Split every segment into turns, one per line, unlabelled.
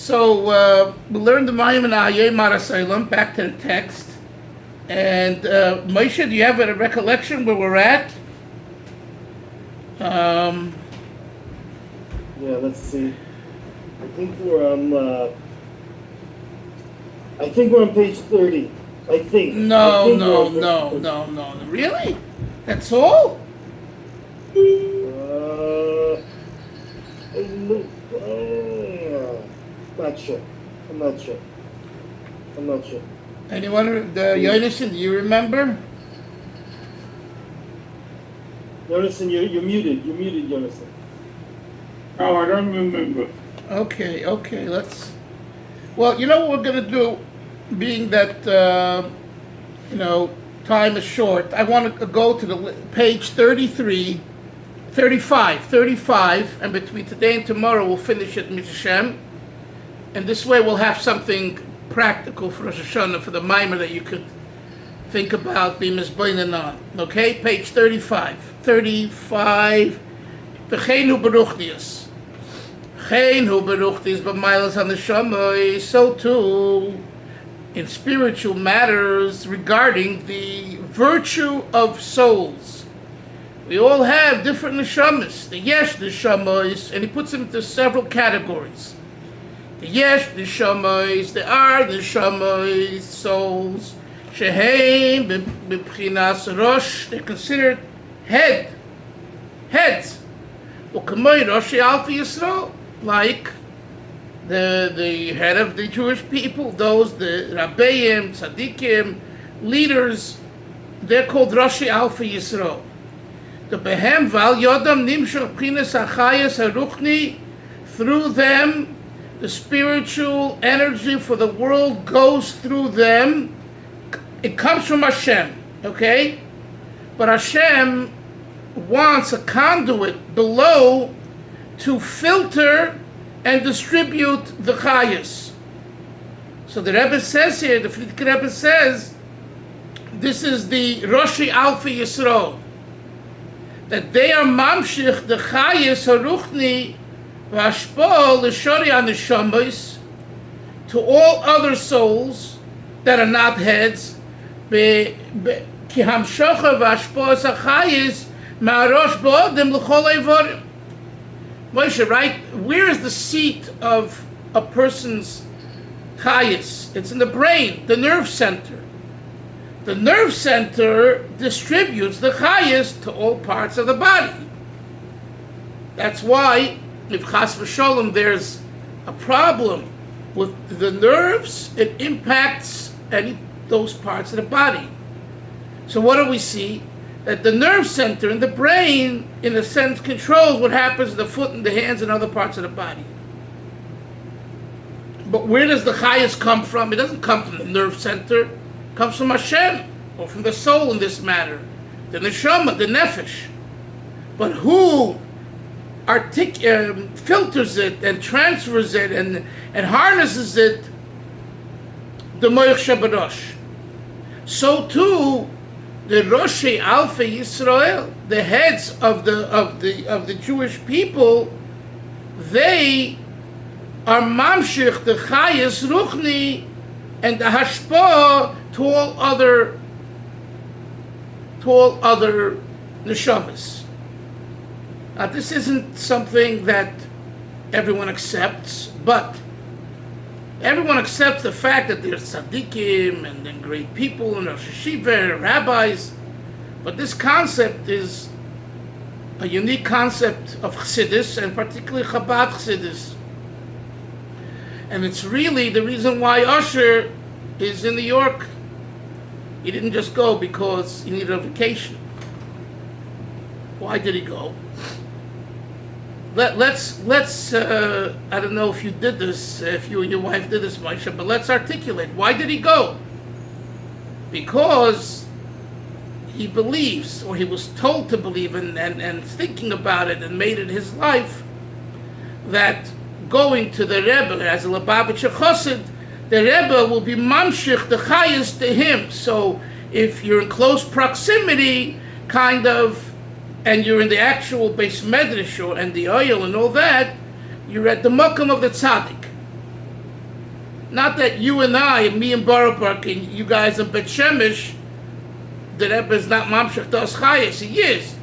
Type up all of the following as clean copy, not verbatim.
So we learned the Maamar Hayom, back to the text. And Moshe, do you have a recollection where we're at?
Yeah, let's see. I think we're on page 30. I think.
No. Really? That's all?
I'm not sure.
Anyone, Yonason, do you remember?
Jonathan, you're muted. You're muted, Jonathan.
No, I don't remember.
Okay, let's... Well, you know what we're going to do, being that, time is short. I want to go to the page 35, and between today and tomorrow we'll finish it, Mr. Shem. And this way we'll have something practical for Rosh Hashanah, for the Maamar that you could think about being misboinen on. Okay, page 35. V'chein hu beruchnius. Chein hu beruchnius b'mailas haneshama. So too, in spiritual matters regarding the virtue of souls. We all have different neshamas. The yesh neshamas, and he puts them into several categories. The yesh neshamas, the ar neshamas, souls. Sheheim b'pchinas rosh, they're considered heads. U'kamoi roshi alfi Yisrael, like the head of the Jewish people, those, the Rabbeim, Tzadikim, leaders, they're called Roshi Alfi Yisrael. The Behem Val Yodam Nimshach Pchinas Achayas Haruchni, through them, the spiritual energy for the world goes through them. It comes from Hashem, okay? But Hashem wants a conduit below to filter and distribute the chayas. So the Rebbe says here, the Friedrich Rebbe says, this is the Roshi Alfi Yisrael, that they are mamshich the chayas haruchni v'hashpo l'shori haneshamas, to all other souls that are not heads, ki hamshocha v'hashpo hachayas ma'arosh bo'odem l'chol eivorim. Moshe, right? Where is the seat of a person's chayas? It's in the brain, the nerve center. The nerve center distributes the chayas to all parts of the body. That's why, if chas v'sholem there's a problem with the nerves, it impacts those parts of the body. So what do we see? That the nerve center in the brain, in a sense, controls what happens to the foot and the hands and other parts of the body. But where does the chayas come from? It doesn't come from the nerve center. It comes from Hashem, or from the soul in this matter, the neshama, the nefesh. But who filters it and transfers it and harnesses it? The moich shabarosh. So too, the Roshi Alfi Yisrael, the heads of the Jewish people, they are mamshich the chayas ruchni and the hashpa to all other neshamas. Now this isn't something that everyone accepts, but everyone accepts the fact that there's tzaddikim and then great people and Rosh Hashiva and rabbis, but this concept is a unique concept of Chassidus, and particularly Chabad Chasid. And it's really the reason why Usher is in New York. He didn't just go because he needed a vacation. Why did he go? Let's I don't know if you did this, if you and your wife did this, Moshe, but let's articulate. Why did he go? Because he believes, or he was told to believe, and thinking about it and made it his life, that going to the Rebbe as a Lubavitcher Chassid, the Rebbe will be mamshich the chayas to him. So if you're in close proximity, kind of, and you're in the actual base medrash and the oil and all that, you're at the makom of the tzaddik. Not that you and I, me and Boropark, and you guys in Bet Shemesh, the Rebbe is not Mamshech Das Chayes, he is.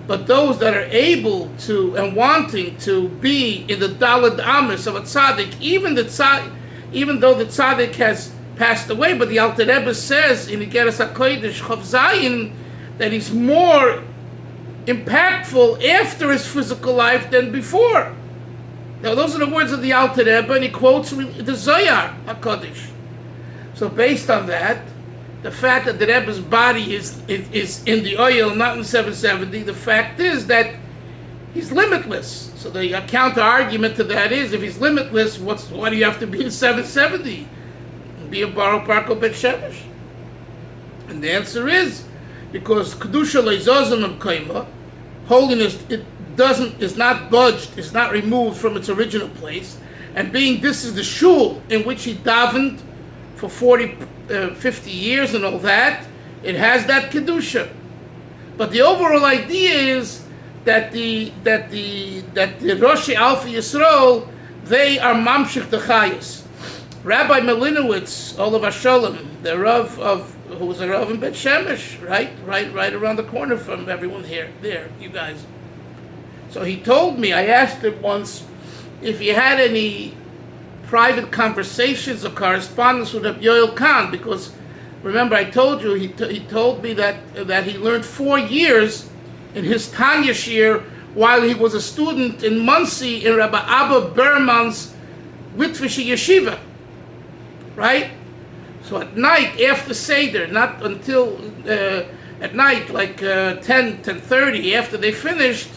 But those that are able to and wanting to be in the Daled Amis of a tzaddik, even though the tzaddik has passed away, but the Alter Rebbe says in Igeres HaKodesh Chav Zayin that he's more impactful after his physical life than before. Now those are the words of the Alter Rebbe, and he quotes the Zohar HaKodesh. So based on that, the fact that the Rebbe's body is in the oil, not in 770, the fact is that he's limitless. So the counter argument to that is, if he's limitless, why do you have to be in 770? Be a Baruch Parko Bet Shemesh? And the answer is, because Kedusha Leizozim and Kaima, holiness is not budged, is not removed from its original place, and being this is the shul in which he davened for 50 years and all that, it has that kedusha. But the overall idea is that the Roshi Alpha Yisrael, they are mamshich dechayis. Rabbi Melinowitz, Olav Hasholem, the Rav who was a Rav in Bet Shemesh, right around the corner from everyone there, you guys. So he told me, I asked him once if he had any private conversations or correspondence with Rabbi Yoel Khan, because remember I told you he told me that he learned 4 years in his Tanya Shir while he was a student in Muncie in Rabbi Abba Berman's Litvish Yeshiva, right? So at night after Seder, not until at night like 10:30 after they finished,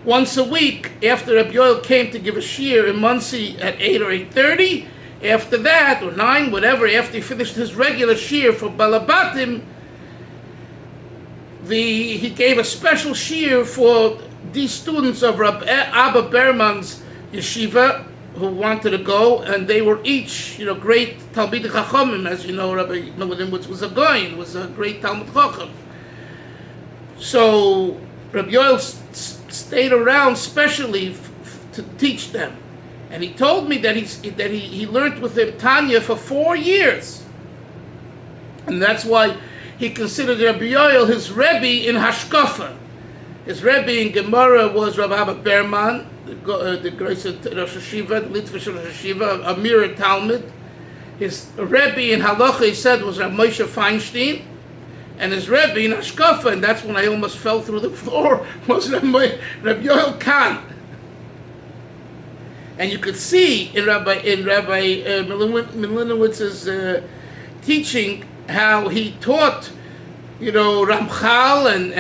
once a week, after Rabbi Yoel came to give a shir in Muncie at 8 or 8:30, after that, or 9, whatever, after he finished his regular shir for Balabatim, he gave a special shir for these students of Rabbi Abba Berman's yeshiva who wanted to go, and they were each, great Talmidei Chachamim, as you know, Rabbi Melinowitz was a Goyin, was a great Talmid Chacham. So Rabbi Yoel stayed around specially to teach them, and he told me that he learned with him Tanya for 4 years, and that's why he considered Rabbi Yoel his Rebbe in Hashkafa. His Rebbe in Gemara was Rabbi Abba Berman, the great Rosh Hashiva, the Litvish Rosh Hashiva, a mirror Talmud. His Rebbe in Halacha, he said, was Rabbi Moshe Feinstein. And his Rebbe in Ashkafa, and that's when I almost fell through the floor, was Rabbi Yoel Khan. And you could see in Rabbi Melinowitz's teaching how he taught, Ramchal, and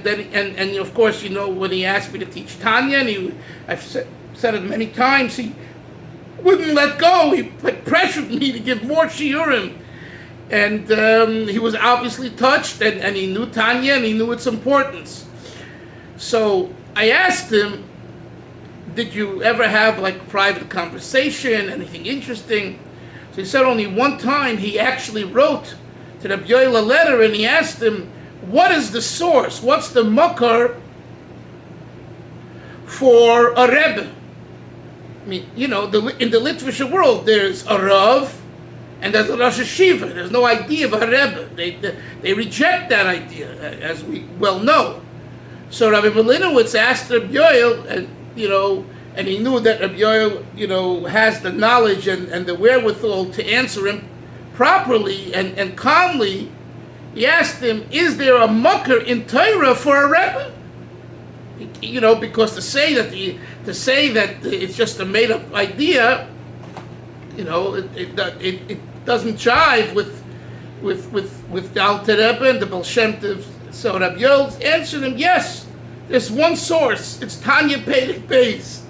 then of course, when he asked me to teach Tanya, and I've said it many times, he wouldn't let go. He pressured me to give more shiurim. And he was obviously touched, and he knew Tanya, and he knew its importance. So I asked him, did you ever have private conversation, anything interesting? So he said only one time he actually wrote to Rabbi Yoel a letter, and he asked him, what is the source? What's the makar for a Rebbe? I mean, in the Litvish world, there's a Rav, and there's a Rosh Hashiva. There's no idea of a Rebbe. They reject that idea, as we well know. So Rabbi Melinowitz asked Rabbi Yoel, and he knew that Rabbi Yoel, has the knowledge and the wherewithal to answer him properly and calmly. He asked him, is there a mucker in Torah for a Rebbe? Because to say that it's just a made-up idea, it doesn't jive with the Alter Rebbe and the Baal Shem Tov. So Rabbi Yoel answered him, yes, there's one source. It's Tanya Perek Beis.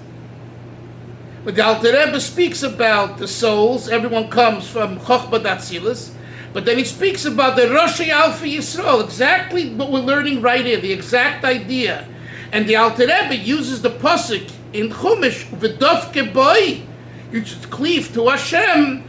When the Alter Rebbe speaks about the souls, everyone comes from Chochmah Datzilus, but then he speaks about the Roshi Alpha Yisrael, exactly what we're learning right here, the exact idea. And the Alter Rebbe uses the pasuk in Chumash, V'dofke boi, you should cleave to Hashem,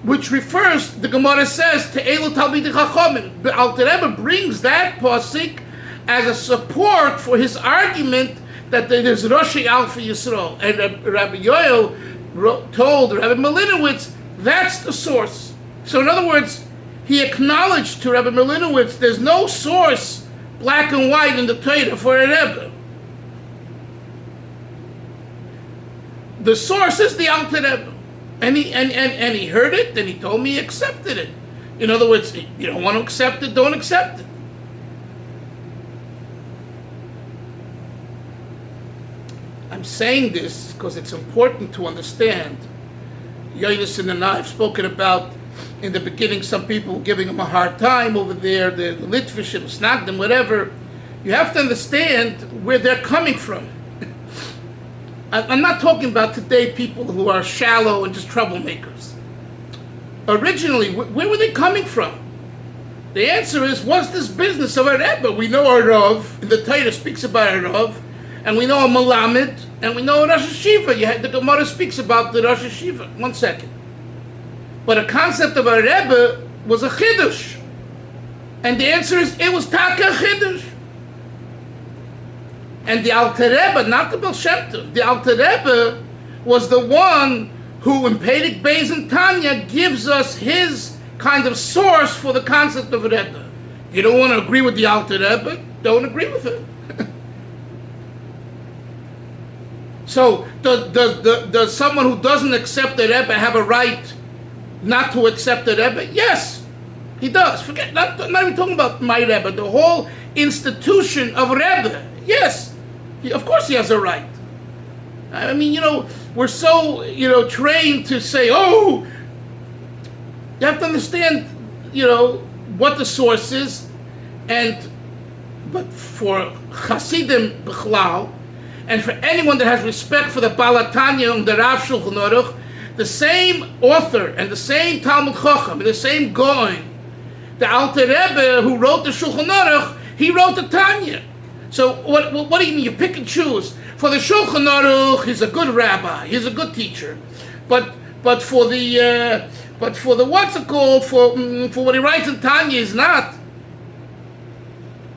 which refers, the Gemara says, to Elu Talmidei Chachamim. The Alter Rebbe brings that pasuk as a support for his argument that there is Roshi Alpha Yisrael. And Rabbi Yoel told Rebbe Milinowitz, that's the source. So in other words, he acknowledged to Rebbe Milinowitz, there's no source, black and white, in the Torah for a Rebbe. The source is the Alter Rebbe. And he heard it, and he told me he accepted it. In other words, you don't want to accept it, don't accept it. I'm saying this because it's important to understand. Yonason and I have spoken about in the beginning some people giving him a hard time over there, the Litvishim, Snagdim, whatever. You have to understand where they're coming from. I'm not talking about today people who are shallow and just troublemakers. Originally, where were they coming from? The answer is, what's this business of a Rebbe? We know a Rav, and the Torah speaks about a Rav, and we know a Malamed, and we know a Rosh Hashiva. The Gemara speaks about the Rosh Hashiva. 1 second. But a concept of a Rebbe was a Chiddush. And the answer is, it was Taka Chiddush. And the Alter Rebbe, not the Baal Shem Tov, the Alter Rebbe was the one who, in Perek Beis and Tanya, gives us his kind of source for the concept of a Rebbe. You don't want to agree with the Alter Rebbe? Don't agree with it. So, does someone who doesn't accept the Rebbe have a right not to accept the Rebbe? Yes, he does. Forget, not even talking about my Rebbe, the whole institution of Rebbe. Yes, of course he has a right. I mean, we're so, trained to say, oh, you have to understand, what the source is, but for Hasidim B'chlal, and for anyone that has respect for the Balatanya and the Rav Shulchan Aruch, the same author and the same Talmud Chacham and the same Goin, the Alter Rebbe who wrote the Shulchan Aruch, he wrote the Tanya. So what do you mean? You pick and choose. For the Shulchan Aruch, he's a good rabbi, he's a good teacher, but for the what's it called, for what he writes in Tanya, he's not.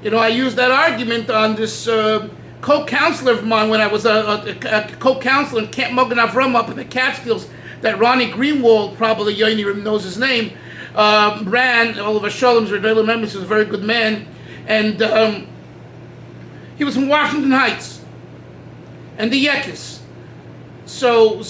I used that argument on this co-counselor of mine when I was a co-counselor in Camp Mogan Avram up in the Catskills, that Ronnie Greenwald, probably Yoni knows his name, ran. Oliver Sholom's regular members, he was a very good man, and he was from Washington Heights, and the Yekis. So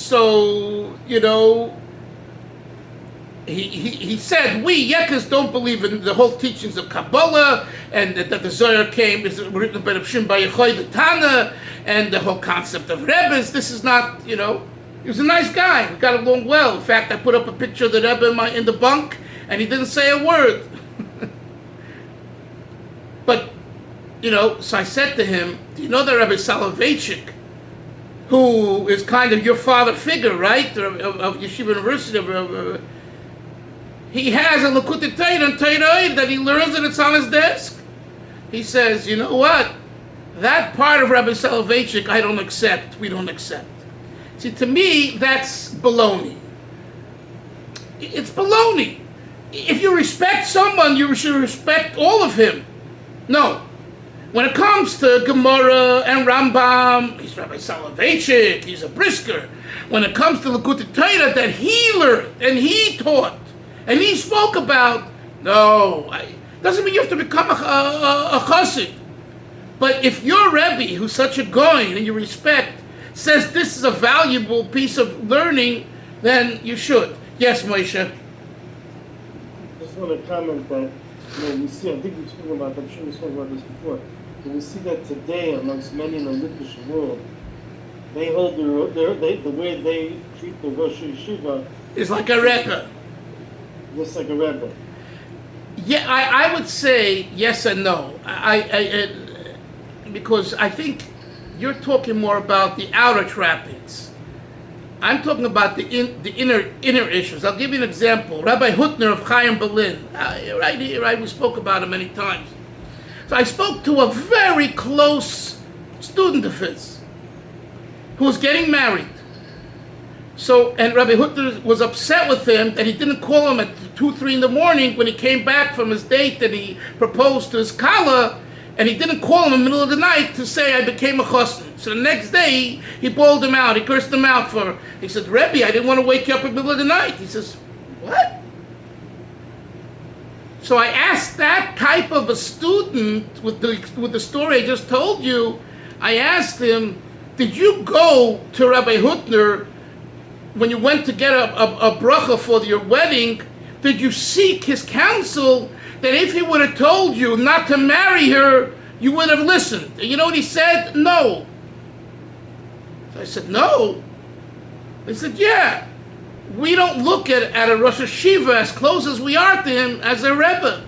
he said, we Yekas don't believe in the whole teachings of Kabbalah, and that the Zohar is written by Shim Bar Yochai the Tana, and the whole concept of Rebbes. This is not, he was a nice guy. We got along well. In fact, I put up a picture of the Rebbe in the bunk, and he didn't say a word. But, so I said to him, do you know that Rebbe Soloveitchik, who is kind of your father figure, right, of Yeshiva University, he has a Lekutei Torah and Torah that he learns and it's on his desk. He says, you know what? That part of Rabbi Soloveitchik I don't accept. We don't accept. See, to me, that's baloney. It's baloney. If you respect someone, you should respect all of him. No. When it comes to Gemara and Rambam, he's Rabbi Soloveitchik, he's a brisker. When it comes to Lekutei Torah that he learned and he taught, and he spoke about, doesn't mean you have to become a chassid. But if your Rebbe, who's such a goyin and you respect, says this is a valuable piece of learning, then you should. Yes, Moshe?
I just want to comment that, we see, I think we've spoken about that, I'm sure we spoke about this before, but we see that today amongst many in the Litvish world, they hold the way they treat the Rosh Yeshiva
is like a Rebbe.
Just like a Rebbe.
Yeah, I would say yes and no. Because I think you're talking more about the outer trappings. I'm talking about the inner issues. I'll give you an example. Rabbi Hutner of Chaim Berlin, right here, right? We spoke about him many times. So I spoke to a very close student of his who was getting married. And Rabbi Hutner was upset with him that he didn't call him at 2-3 in the morning when he came back from his date and he proposed to his kala, and he didn't call him in the middle of the night to say, I became a chassan. So the next day, he bawled him out. He cursed him out for. He said, Rebbe, I didn't want to wake you up in the middle of the night. He says, what? So I asked that type of a student with the story I just told you. I asked him, did you go to Rabbi Hutner when you went to get a bracha for your wedding? Did you seek his counsel that if he would have told you not to marry her, you would have listened? And you know what he said? No. So I said, no. He said, yeah. We don't look at a Rosh Hashiva as close as we are to him as a Rebbe.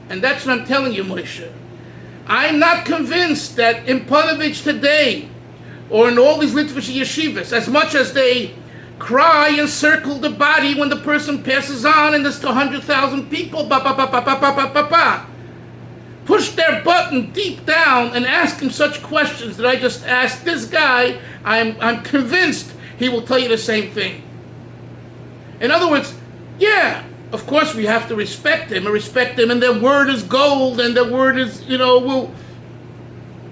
And that's what I'm telling you, Moshe. I'm not convinced that in Panovich today, or in all these Litvish yeshivas, as much as they cry and circle the body when the person passes on and there's 100,000 people, push their button deep down and ask him such questions that I just asked this guy, I'm convinced he will tell you the same thing. In other words, yeah, of course we have to respect him and their word is gold and their word is,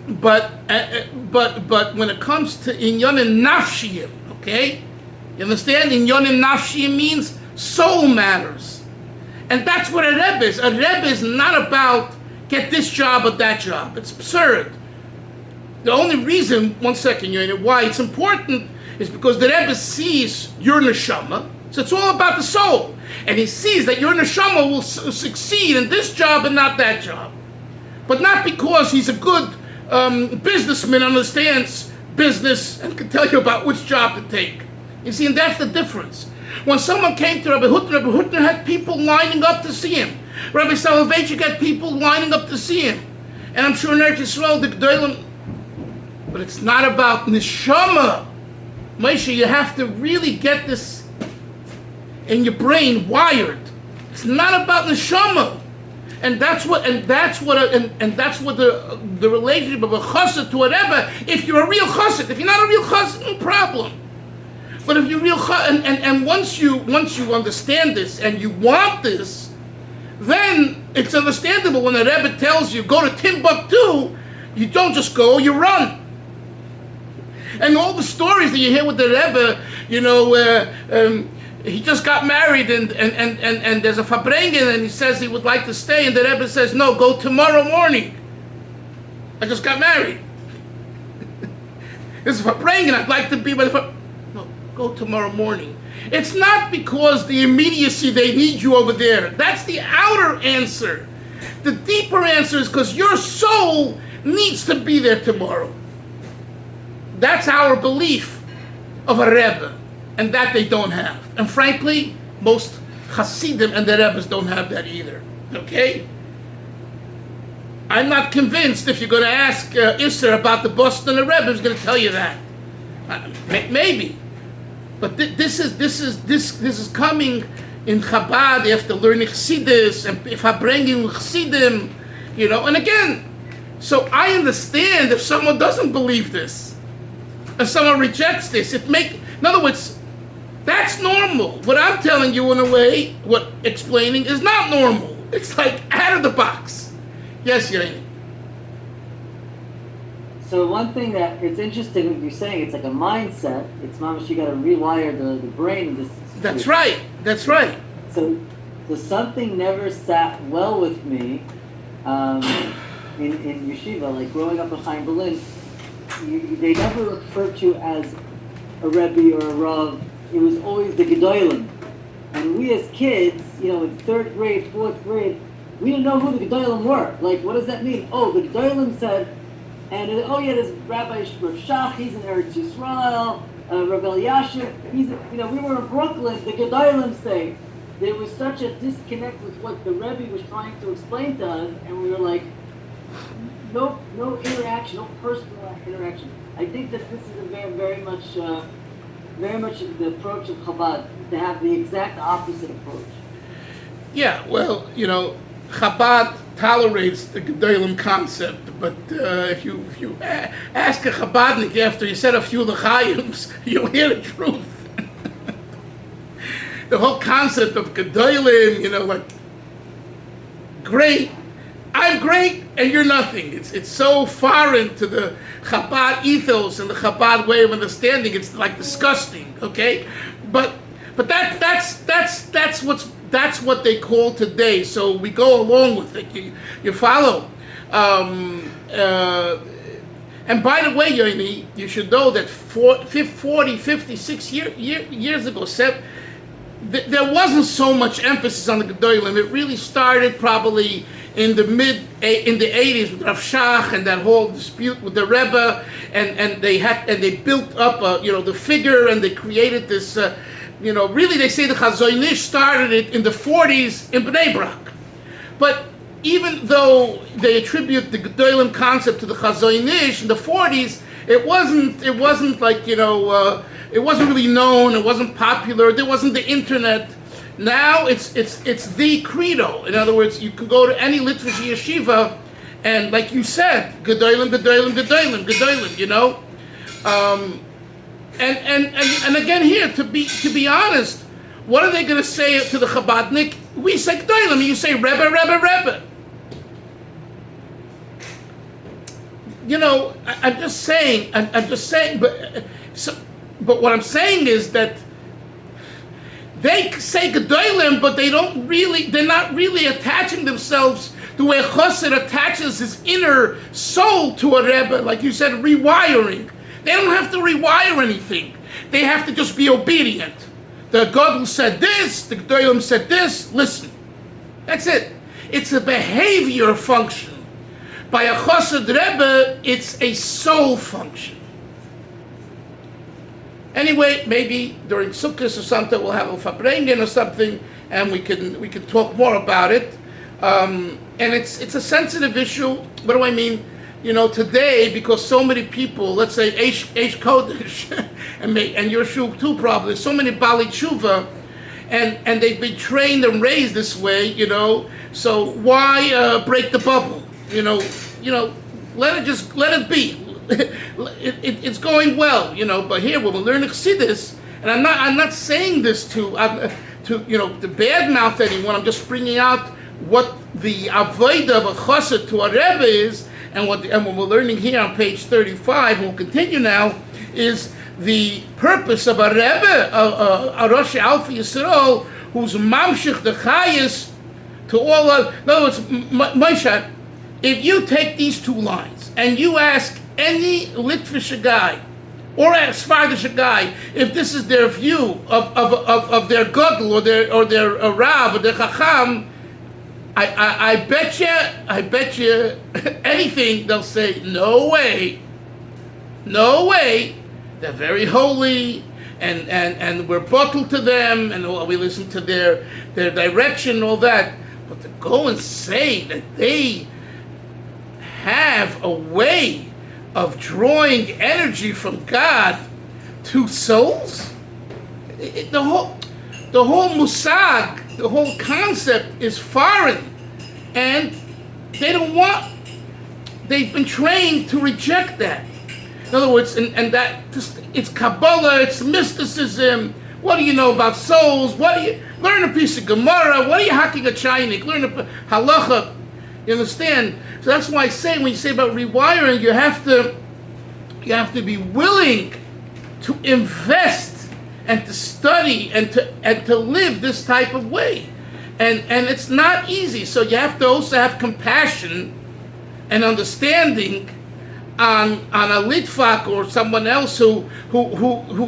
but when it comes to inyanim nafshiyim, okay? You understand? Inyanim nafshiyim means soul matters. And that's what a Rebbe is. A Rebbe is not about get this job or that job. It's absurd. The only reason, one second, why it's important is because the Rebbe sees your neshama, so it's all about the soul. And he sees that your neshama will succeed in this job and not that job. But not because he's a good businessman, understands business, and can tell you about which job to take. You see, and that's the difference. When someone came to Rabbi Hutner had people lining up to see him. Rabbi Soloveitchik had people lining up to see him. And I'm sure in Eretz Yisrael, the Gdolim. But it's not about neshama. Moshe, you have to really get this in your brain wired. It's not about neshama. And that's what the relationship of a chassid to a Rebbe. If you're a real chassid, if you're not a real chassid, no problem. But if you're real chassid, and once you understand this and you want this, then it's understandable when the Rebbe tells you go to Timbuktu, you don't just go, you run. And all the stories that you hear with the Rebbe, he just got married and there's a farbrengen and he says he would like to stay and the Rebbe says, no, go tomorrow morning. I just got married. There's a farbrengen, I'd like to be by the no, go tomorrow morning. It's not because the immediacy they need you over there. That's the outer answer. The deeper answer is because your soul needs to be there tomorrow. That's our belief of a Rebbe. And that they don't have. And frankly, most Hasidim and their Rebbes don't have that either. Okay? I'm not convinced if you're going to ask Isser about the Boston Rebbe, he's going to tell you that. Maybe. But this is coming in Chabad after learning Chassidus and if I bring you Chassidim, and again, so I understand if someone doesn't believe this, and someone rejects this, in other words, that's normal. What I'm telling you in a way, what explaining is not normal. It's like out of the box. Yes, Yaini.
So one thing that it's interesting what you're saying, it's like a mindset. It's mamash, you got to rewire the brain in this situation.
That's right.
So something never sat well with me in yeshiva, like growing up in Chaim Berlin. They never referred to as a Rebbe or a Rav. It was always the Gedolim. And we as kids, in 3rd grade, 4th grade, we didn't know who the Gedolim were. Like, what does that mean? Oh, the Gedolim said, there's Rabbi Rav Shach, he's in Eretz Yisrael, Rav Elyashiv, we were in Brooklyn, the Gedolim say. There was such a disconnect with what the Rebbe was trying to explain to us, and we were like, no interaction, no personal interaction. I think that this is a very much the approach of Chabad, to have the exact opposite approach.
Yeah, well, Chabad tolerates the Gedolim concept, but if you ask a Chabadnik after you said a few L'chaims, you'll hear the truth. The whole concept of Gedolim, great, I'm great and you're nothing. It's so foreign to the Chabad ethos and the Chabad way of understanding. It's like disgusting, okay? But that's what they call today. So we go along with it. You follow. And by the way, Yoni, you should know that 56 years ago, there wasn't so much emphasis on the Gedolim. It really started probably in the 80s with Rav Shach and that whole dispute with the Rebbe, and they built up the figure, and they created this really they say the Chazon Ish started it in the 40s in Bnei Brak. But even though they attribute the Gedolim concept to the Chazon Ish in the 40s, it wasn't like it wasn't really known. It wasn't popular. There wasn't the internet. Now it's the credo. In other words, you can go to any Litvish yeshiva, and like you said, Gedolim, Gedolim, Gedolim, Gedolim. And again here, to be honest, what are they going to say to the Chabadnik? We say Gedolim, and you say Rebbe, Rebbe, Rebbe. I'm just saying, but what I'm saying is that they say Gedolim, but they're not really attaching themselves the way a Chassid attaches his inner soul to a Rebbe, like you said, rewiring. They don't have to rewire anything. They have to just be obedient. The Godol said this, the Gedolim said this, listen. That's it. It's a behavior function. By a Chassid Rebbe, it's a soul function. Anyway, maybe during Sukkot or something, we'll have a Fabrengen or something, and we can talk more about it. And it's a sensitive issue. What do I mean? Today, because so many people, let's say Eish Kodesh, and your Shuv too probably, there's so many Bali Tshuva, and they've been trained and raised this way, so why break the bubble? Let it be. It's going well, but here when we learn Chassidus, and I'm not saying this to badmouth anyone. I'm just bringing out what the avodah of a chassid to a rebbe is, and what we're learning here on page 35, and we'll continue now, is the purpose of a rebbe, a Rosh Alpha Yisrael, who's mamshich the chayis to all of. In other words, Moshe, if you take these two lines and you ask any Litvish guy or a Svardish guy if this is their view of their Godol or their Rav or their Chacham, I bet you anything they'll say no way. They're very holy, and we're bottled to them, and we listen to their direction and all that. But to go and say that they have a way of drawing energy from God to souls, the whole musag, the whole concept is foreign, and they've been trained to reject that. In other words, and that it's Kabbalah, it's mysticism. What do you know about souls? Learn a piece of Gemara? What are you hacking a chinik? Learn a halacha. You understand? So that's why I say, when you say about rewiring, you have to be willing to invest and to study and to live this type of way, and it's not easy. So you have to also have compassion and understanding on a Litvak or someone else who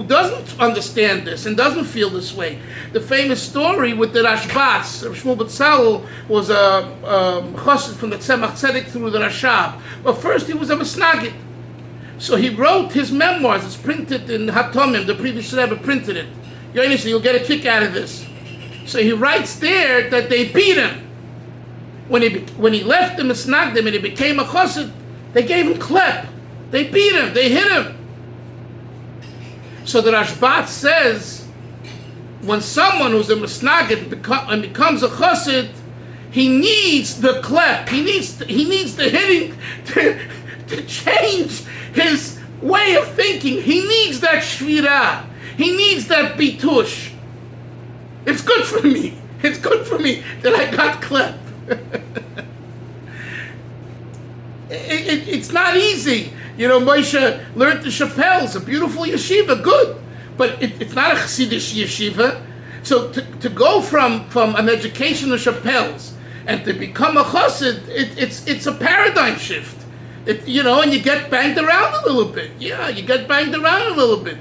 doesn't understand this and doesn't feel this way. The famous story with the Rashbats, Shmuel Betzalel was a chassid from the Tzemach Tzedek through the Rashab. But first he was a Misnagid. So he wrote his memoirs. It's printed in Hatomim. The previous Rebbe printed it. You'll get a kick out of this. So he writes there that they beat him. When he left the Misnagdim and he became a chassid, they gave him klep. They beat him. They hit him. So the Rashbat says, when someone who's a Misnagid becomes a chassid, he needs the klep. He needs the hitting to change his way of thinking. He needs that shvirah. He needs that bitush. It's good for me. It's good for me that I got klep. it's not easy. You know, Moshe learned the Chappelle's, a beautiful yeshiva, good. But it's not a Chassidish yeshiva. So to go from an education of Chappelle's and to become a Chassid, it's a paradigm shift. And you get banged around a little bit. Yeah, you get banged around a little bit.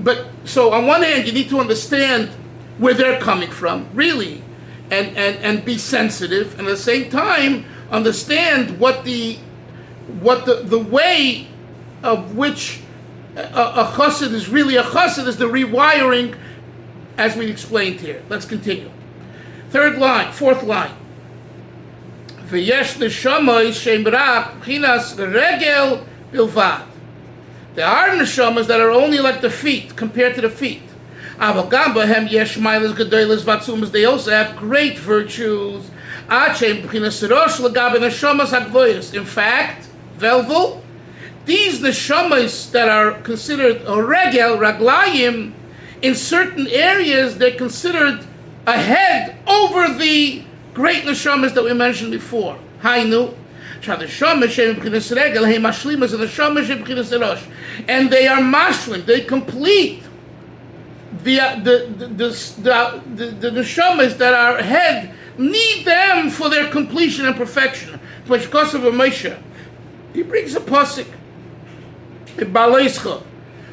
But so on one hand, you need to understand where they're coming from, really, and be sensitive, and at the same time understand what the way of which a chassid is really a chassid is the rewiring, as we explained here. Let's continue. Fourth line. V'yesh neshamas shem rak b'chinas regel bilvad. There are neshamas that are only like the feet, compared to the feet. Avogam b'hem yesh mailas gedolos vatzumas. They also have great virtues. Achem b'chinas rosh l'gabe neshamas hagvoyos. In fact, velvel, these neshamas that are considered regel, raglayim, in certain areas they're considered ahead over the great neshamas that we mentioned before. Hainu, and they are mashlim, they complete the neshamas that are ahead, need them for their completion and perfection. Which because of a Moshe, he brings a pasuk in Baleischa.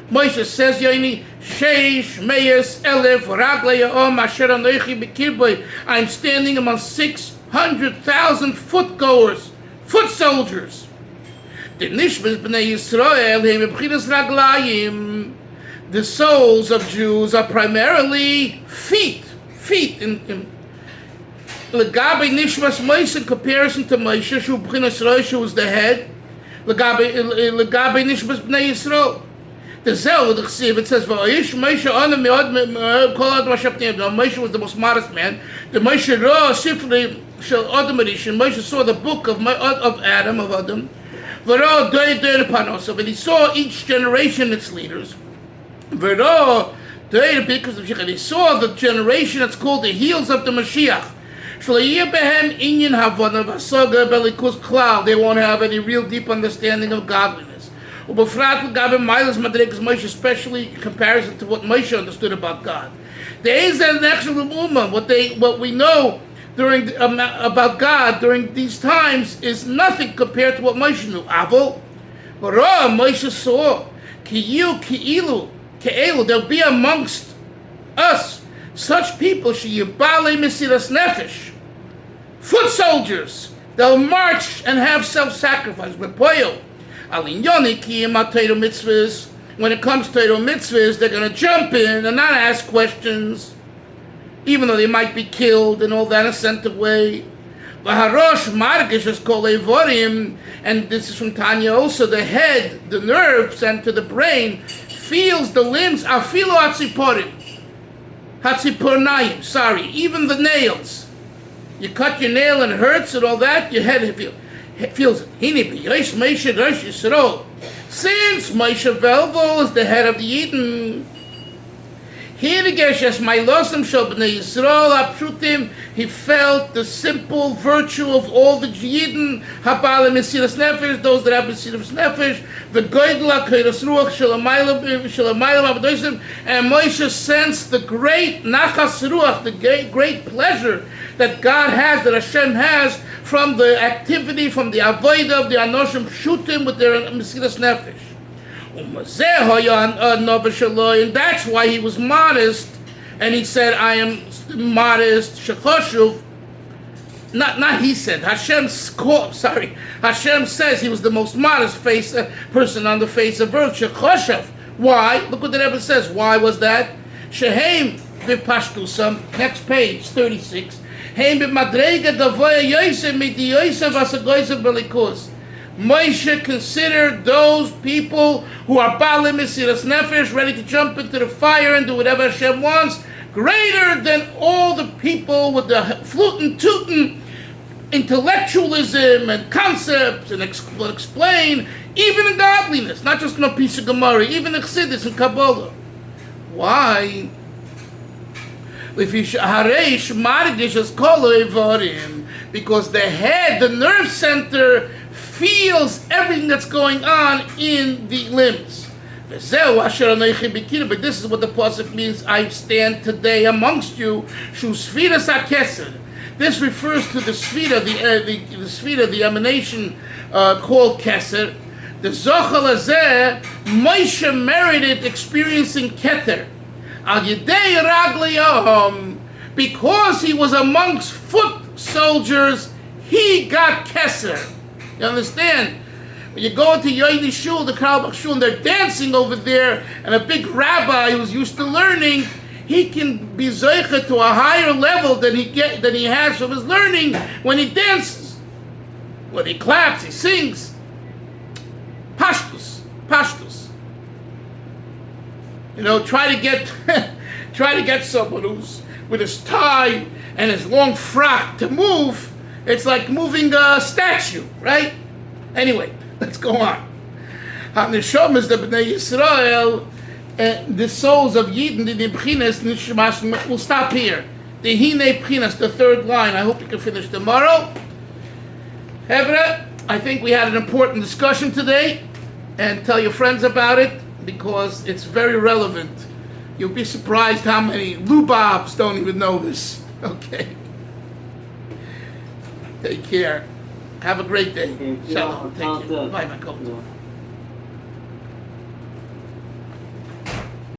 Moshe says, Yoini, Sheish, Meyes, Elef, Raglei, Om, Asher Anoichi, Bekirboy. I'm standing among 600,000 foot soldiers. The Nishmas B'nai Yisrael, Heim B'chinas Raglayim. The souls of Jews are primarily feet. In Legabe Nishmas Moshe, in comparison to Moshe, Shu B'chinas Rosh, who was the head. Legabe Nishmas B'nai Yisrael. The Zel, the Chsiv, it says, Moshe was the most modest man. The Moshe saw the book of Adam, of Adam. And he saw each generation its leaders. Because he saw the generation that's called the heels of the Mashiach. They won't have any real deep understanding of godliness. Especially in comparison to what Moshe understood about God. What we know about God during these times is nothing compared to what Moshe knew. Moshe saw there'll be amongst us such people, foot soldiers. They'll march and have self-sacrifice. When it comes to Torah mitzvahs, they're going to jump in and not ask questions, even though they might be killed and all that in a sent away. And this is from Tanya also, the head, the nerve sent to the brain, feels the limbs, even the nails. You cut your nail and it hurts and all that, your head feels it. Since Moshe Velvel is the head of the Eden, he felt the simple virtue of all the Yidden, those that have Mesiras Nefesh, the Godol, and Moshe sensed the great Nachas Ruach, the great pleasure that God has, that Hashem has, from the activity, from the avodah of the Anoshim Pshutim with their Mesiras Nefesh. And that's why he was modest, and he said, I am modest, Shechoshuv. Not he said, Hashem says he was the most modest person on the face of earth, Shechoshuv. Why? Look what the Rebbe says. Why was that? Shehem v'pashtusam, next page, 36. Heim b'madrega davoya yosef miti yosef asagoysev belikus. Moshe considered those people who are Baalei Mesiras Nefesh, ready to jump into the fire and do whatever Hashem wants, greater than all the people with the flute and tootin' intellectualism and concepts and explain, even in godliness, not just in a piece of Gemara, even in Chassidus and Kabbalah. Why? Because the head, the nerve center, feels everything that's going on in the limbs. But this is what the pasuk means. I stand today amongst you. This refers to the sfira, the sfira, the emanation called keser. The zochel hazeh, Moshe merited experiencing keter. Al yedei ragliyahom, because he was amongst foot soldiers, he got keser. You understand? When you go into Yoini Shul, the Karlbach Shul, and they're dancing over there, and a big rabbi who's used to learning, he can be zoicha to a higher level than he has from his learning when he dances, when he claps, he sings. Pashtus. You know, try to get someone who's with his tie and his long frock to move. It's like moving a statue, right? Anyway, let's go on. HaNeshomas the Bnei Yisrael, the souls of Yidden, the B'chinas Nishmas. We'll stop here. The Hine B'chinas, the third line. I hope you can finish tomorrow. Hevra, I think we had an important discussion today, and tell your friends about it because it's very relevant. You'll be surprised how many lubabs don't even know this. Okay. Take care. Have a great day. Shalom. Take care. Bye, my